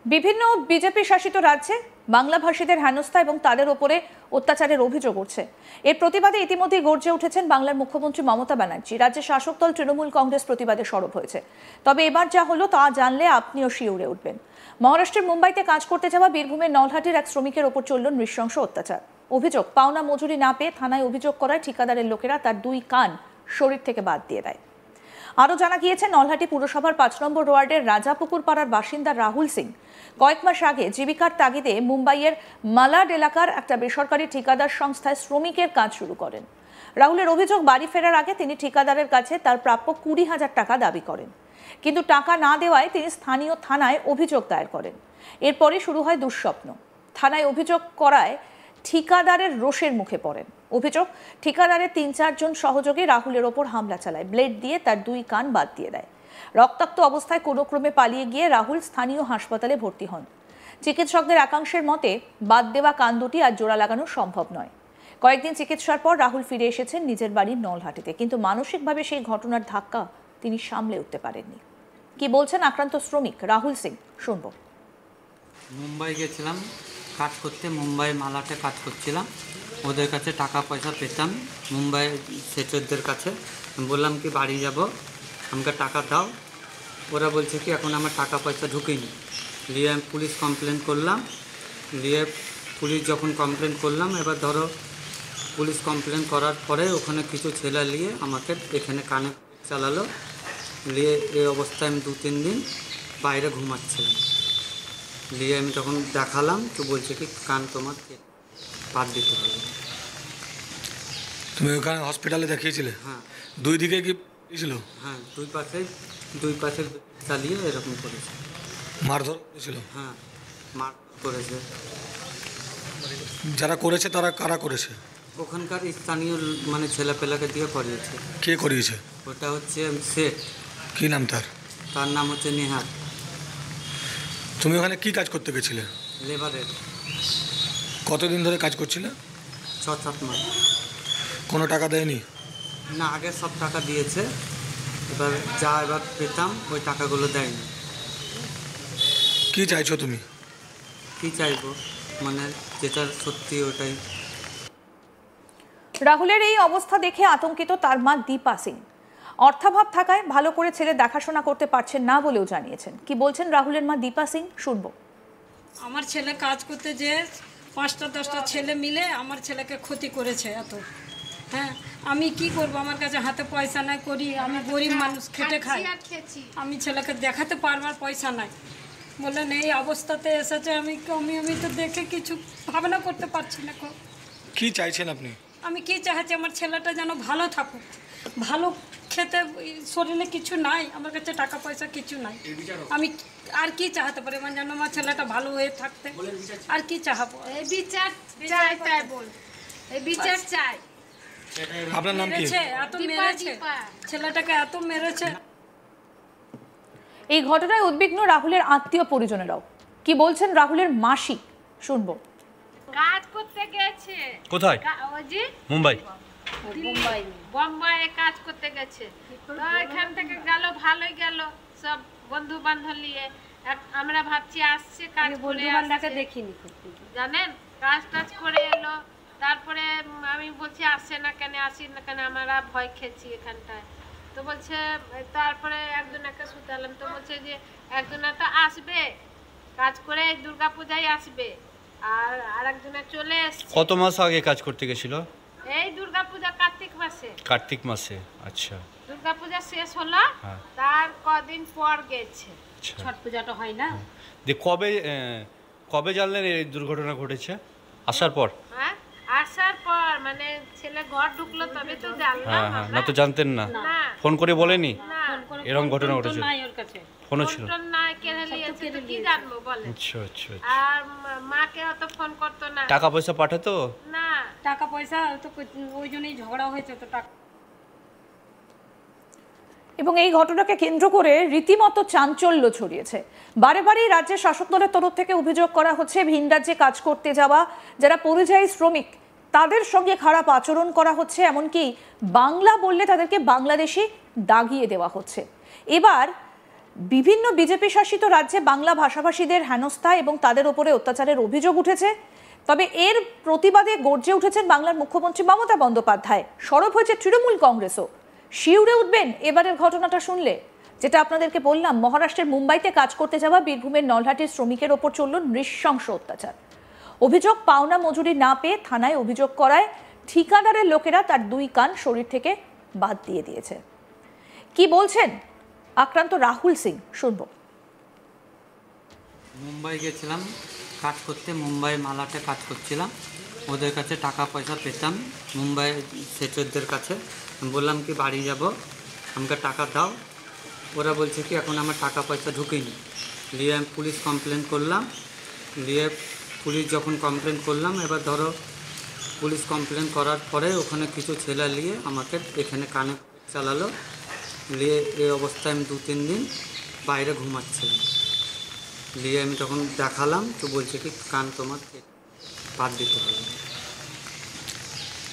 বিভিন্ন বিজেপি শাসিত রাজ্যে বাংলাভাষীদের হেনস্থা এবং তাদের ওপরে অত্যাচারের অভিযোগ উঠছে। এর প্রতিবাদে ইতিমধ্যেই গর্জে উঠেছেন বাংলার মুখ্যমন্ত্রী মমতা ব্যানার্জি। রাজ্যের শাসক দল তৃণমূল কংগ্রেস প্রতিবাদে সরব হয়েছে। তবে এবার যা হলো তা জানলে আপনিও শিউরে উঠবেন। মহারাষ্ট্রের মুম্বাইতে কাজ করতে যাওয়া বীরভূমের নলহাটির এক শ্রমিকের ওপর চলল নৃশংস অত্যাচার। অভিযোগ, পাওনা মজুরি না পেয়ে থানায় অভিযোগ করায় ঠিকাদারের লোকেরা তার 2 কান শরীর থেকে বাদ দিয়ে দেয়। আরও জানা গিয়েছে, নলহাটি পুরসভার 5 নম্বর ওয়ার্ডের রাজাপুকুর পাড়ার বাসিন্দা রাহুল সিং কয়েক মাস আগে জীবিকার তাগিদে মুম্বাইয়ের মালাড এলাকার একটা বেসরকারি ঠিকাদার সংস্থায় শ্রমিকের কাজ শুরু করেন। রাহুলের অভিযোগ, বাড়ি ফেরার আগে তিনি ঠিকাদারের কাছে তার প্রাপ্য 20,000 টাকা দাবি করেন, কিন্তু টাকা না দেওয়ায় তিনি স্থানীয় থানায় অভিযোগ দায়ের করেন। এরপরই শুরু হয় দুঃস্বপ্ন। থানায় অভিযোগ করায় ঠিকাদারের রোষের মুখে পড়েন। অভিযোগ, ঠিকাদারের 3-4 জন সহযোগী রাহুলের ওপর হামলা চালায়, ব্লেড দিয়ে তার 2 কান বাদ দিয়ে দেয়। রক্তাক্ত অবস্থায় কোনো ক্রমে পালিয়ে গিয়ে রাহুল স্থানীয় হাসপাতালে ভর্তি হন। চিকিৎসকদের একাংশের মতে বাদ দেওয়া কান দুটি আর জোড়া লাগানো সম্ভব নয়। কয়েকদিন চিকিৎসার পর রাহুল ফিরে এসেছেন নিজের বাড়ির নলহাটিতে, কিন্তু মানসিকভাবে সেই ঘটনার ধাক্কা তিনি সামলে উঠতে পারেননি। কি বলছেন আক্রান্ত শ্রমিক রাহুল সিং, শুনবো। মুম্বাই গেছিলাম কাজ করতে, মুম্বাই মালাটে কাজ করছিলাম। ওদের কাছে টাকা পয়সা পেতাম, মুম্বাই সেচরদের কাছে। বললাম কি বাড়ি যাব, আমাকে টাকা দাও। ওরা বলছে কি এখন আমার টাকা পয়সা ঢুকেনি। নিয়ে আমি পুলিশ কমপ্লেন করলাম। নিয়ে পুলিশ যখন কমপ্লেন করলাম, এবার ধরো পুলিশ কমপ্লেন করার পরে ওখানে কিছু ছেলে নিয়ে আমাকে এখানে কানে চালালো। নিয়ে এই অবস্থায় আমি 2-3 দিন বাইরে ঘুমাচ্ছিলাম। নিয়ে আমি তখন দেখালাম, তো বলছে কি কান তোমার বাদ দিতে হবে। তুমি ওখানে হসপিটালে দেখিয়েছিলে? হ্যাঁ। 2 দিকে কি ছিল? হ্যাঁ, দুই পাশে চালিয়ে এরকম করেছে। মারধর করেছিল? হ্যাঁ, মার করেছে। যারা করেছে তারা কারা করেছে? ওখানকার স্থানীয় মানে ছেলেপেলাকে দিয়ে করিয়েছে। কে করিয়েছে? ওটা হচ্ছে শেখ। কি নাম তার? তার নাম হচ্ছে নেহার। তুমি ওখানে কি কাজ করতে গেছিলে? লেবারের। কতদিন ধরে কাজ করছিলে? 6-7 মাস। কোনো টাকা দেয়নি? না, আগে সব টাকা দিয়েছে, এবার পেতাম ওই টাকাগুলো দেয়নি। কি চাইছো তুমি? কি চাইবো, মানে যেটা সত্যি ওটাই। রাহুলের এই অবস্থা দেখে আতঙ্কিত তার মা দীপা সিং। অর্থাভাব থাকায় ভালো করে ছেলে দেখাশোনা করতে পারছেন না বলেও জানিয়েছেন। কি বলছেন রাহুলের মা দীপা সিং, শুনবো। আমার ছেলে কাজ করতে যে 5টা-10টা ছেলে মিলে আমার ছেলেকে ক্ষতি করেছে এত। হ্যাঁ, আমি কি করব, আমার কাছে হাতে পয়সা নাই, করি আমি গরিব মানুষ, খেটে খাই। আমি ছেলেকে দেখাতে পারবার পয়সা নাই। বললেন এই অবস্থাতে এসেছে, আমি তো দেখে কিছু ভাবনা করতে পারছি না। কি চাইছেন আপনি? আমি কি চাইছি, আমার ছেলেটা যেন ভালো থাকুক, ভালো খেতে, শরীরে কিছু নাই, আমার কাছে টাকা পয়সা কিছু নাই। আমি আর কি চাইতে পারি, মানে যেন আমার ছেলেটা ভালো হয়ে থাকতে, আর কি চাইবো? এই বিচার চাই, তাই বল, এই বিচার চাই। আপনার নাম কি? এত মেরেছে ছেলেটাকে, এত মেরেছে। এই ঘটনায় উদ্বিগ্ন রাহুলের আত্মীয় পরিজনেরাও। কি বলছেন রাহুলের মাসি, শুনবো। কাজ করতে গেছে। কোথায়? মুম্বাই। বোম্বাইয়ে কাজ করতে গেছে। তো এখান থেকে গেল, ভালোই গেল, সব বন্ধু বান্ধব নিয়ে। আমরা ভাবছি আসছে কাজ করে, দেখিনি জানেন, কাজ টাজ করে এলো। তারপরে আমি বলছি আসছে না কেন, আসি না কেন, আমরা ভয় খেয়েছি এখানটায়। তো বলছে, তারপরে একজনকে শুধালাম, তো বলছে যে একজনা তো আসবে কাজ করে, দুর্গাপূজায় আসবে, আর আরেকজনা চলে এসছে। কত মাস আগে কাজ করতে গেছিল? এই দুর্গাপূজা কার্তিক মাসে। কার্তিক মাসে, আচ্ছা। দুর্গাপূজা শেষ হলো, তার কদিন পর গেছে। ছট পূজাটা হয় না। কবে জানলেন এই দুর্ঘটনা ঘটেছে? আসার পর? হ্যাঁ, আসার পর, মানে ছেলে ঘর ঢুকলো তবে তো জানলাম। হ্যাঁ, না তো জানতেন না? ফোন করে বলেনি এরকম ঘটনা ঘটেছে? ফোনও ছিল না, কেড়ে নিয়েছে, তো কি জানবো বলে। আচ্ছা আচ্ছা। আর মাকে অত ফোন করতো না। টাকা পয়সা পাঠাতো না? টাকা পয়সা তো ওই জন্যই ঝগড়া হয়েছে তো টাকা। এবং এই ঘটনাকে কেন্দ্র করে রীতিমতো চাঞ্চল্য ছড়িয়েছে। বারে বারেই রাজ্যের শাসক দলের তরফ থেকে অভিযোগ করা হচ্ছে, ভিন রাজ্যে কাজ করতে যাওয়া যারা পরিযায়ী শ্রমিক তাদের সঙ্গে খারাপ আচরণ করা হচ্ছে, এমনকি বাংলা বললে তাদেরকে বাংলাদেশি দাগিয়ে দেওয়া হচ্ছে। এবার বিভিন্ন বিজেপি শাসিত রাজ্যে বাংলা ভাষাভাষীদের হেনস্থা এবং তাদের উপরে অত্যাচারের অভিযোগ উঠেছে। তবে এর প্রতিবাদে গর্জে উঠেছেন বাংলার মুখ্যমন্ত্রী মমতা বন্দ্যোপাধ্যায়। সরব হয়েছে তৃণমূল কংগ্রেসও। শিউরে উঠবেন এবারের ঘটনাটা শুনলে। যেটা আপনাদেরকে বললাম, মহারাষ্ট্রের মুম্বাইতে কাজ করতে যাওয়া বীরভূমের নলহাটির শ্রমিকের ওপর চলল নৃশংস অত্যাচার। অভিযোগ, পাওনা মজুরি না পেয়ে থানায় অভিযোগ করায় ঠিকাদারের লোকেরা তার 2 কান শরীর থেকে বাদ দিয়ে দিয়েছে। কি বলছেন আক্রান্ত রাহুল সিং, শুনব। মুম্বাই গেছিলাম কাজ করতে, মুম্বাই মালাটে কাজ করছিলাম। ওদের কাছে টাকা পয়সা পেতাম, মুম্বাই সেচরদের কাছে। বললাম কি বাড়ি যাব, আমাকে টাকা দাও। ওরা বলছে কি এখন আমার টাকা পয়সা ঢুকেনি। নিয়ে আমি পুলিশ কমপ্লেন করলাম। নিয়ে পুলিশ যখন কমপ্লেন করলাম, এবার ধরো পুলিশ কমপ্লেন করার পরে ওখানে কিছু ছেলে নিয়ে আমাকে এখানে কানে চালালো। নিয়ে এই অবস্থায় আমি 2-3 দিন বাইরে ঘুমাচ্ছিলাম। নিয়ে আমি তখন দেখালাম, তো বলছে কি কান তোমার বাদ দিতে হবে।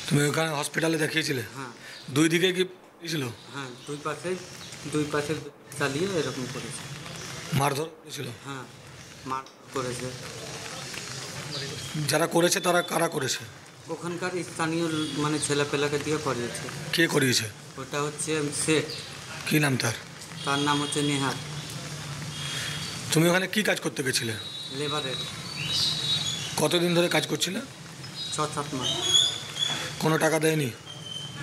তুমি ওখানে হসপিটালে দেখিয়েছিলে? হ্যাঁ 2 দিকে কি ছিল? হ্যাঁ, দুই পাশে চালিয়ে এরকম করেছে। মারধর ছিল? হ্যাঁ, মার করেছে। যারা করেছে তারা কারা করেছে? ওখানকার স্থানীয় মানে ছেলেপেলাকে দিয়ে করিয়েছে। কে করিয়েছে? ওটা হচ্ছে শেখ, কি নাম তার? তার নাম হচ্ছে নেহাত। তুমি ওখানে কি কাজ করতে গেছিলে? লেবারের। কতদিন ধরে কাজ করছিলে? 6-7 মাস। কোনো টাকা দেয়নি?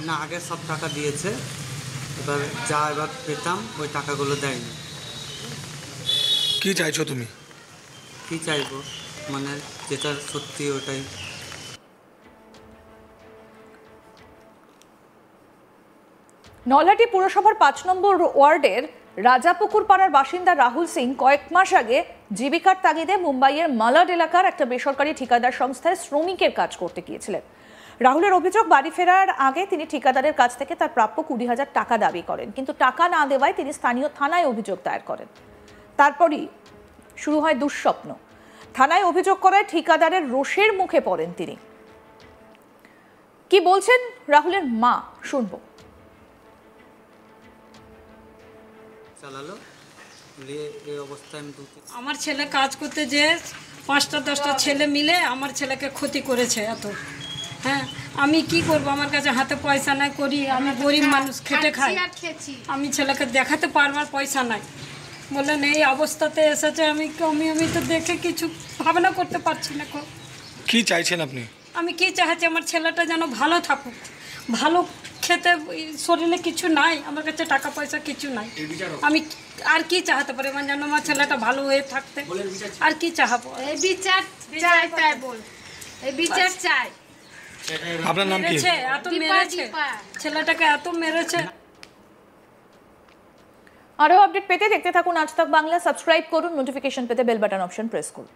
না, আগে সব টাকা দিয়েছে, এবার পেতাম ওই টাকাগুলো দেয়নি। কি চাইছো তুমি? কী চাইবো, মানে যেটা সত্যি ওটাই। নলহাটি পুরসভার 5 নম্বর ওয়ার্ডের রাজাপুকুর পাড়ার বাসিন্দা রাহুল সিং কয়েক মাস আগে জীবিকার তাগিদে মুম্বাইয়ের মালাড এলাকার একটা বেসরকারি ঠিকাদার সংস্থায় শ্রমিকের কাজ করতে গিয়েছিলেন। রাহুলের অভিযোগ, বাড়ি ফেরার আগে তিনি ঠিকাদারের কাছ থেকে তার প্রাপ্য 20,000 টাকা দাবি করেন, কিন্তু টাকা না দেওয়ায় তিনি স্থানীয় থানায় অভিযোগ দায়ের করেন। তারপরই শুরু হয় দুঃস্বপ্ন। থানায় অভিযোগ করায় ঠিকাদারের রোষের মুখে পড়েন তিনি। কি বলছেন রাহুলের মা, শুনবো। চালালো। নিয়ে এই অবস্থায় আমি আমার ছেলে কাজ করতে যে 5টা-10টা ছেলে মিলে আমার ছেলেকে ক্ষতি করেছে এত। হ্যাঁ, আমি কি করব, আমার কাছে হাতে পয়সা নাই, করি আমি গরিব মানুষ, খেটে খাই। আমি ছেলেকে দেখাতে পারবার পয়সা নাই। বললেন এই অবস্থাতে এসেছে, আমি তো দেখে কিছু ভাবনা করতে পারছি না। কি চাইছেন আপনি? আমি কি চাইছি, আমার ছেলেটা যেন ভালো থাকুক, ভালো খেতে, শরীরে কিছু নাই, আমার কাছে টাকা পয়সা কিছু নাই। আমি আর কি চাহাতে পারি, মানে যেন আমার ছেলেটা ভালো হয়ে থাকতে, আর কি চাহাবো? এই বিচার চাই, তাই বল, এই বিচার চাই। আপনার নাম কি? এত মেরেছে ছেলেটাকে, এত মেরেছে। আরো আপডেট পেতে দেখতে থাকুন আজ তাক বাংলা। সাবস্ক্রাইব করুন, নোটিফিকেশন পেতে বেল বাটন অপশন প্রেস করুন।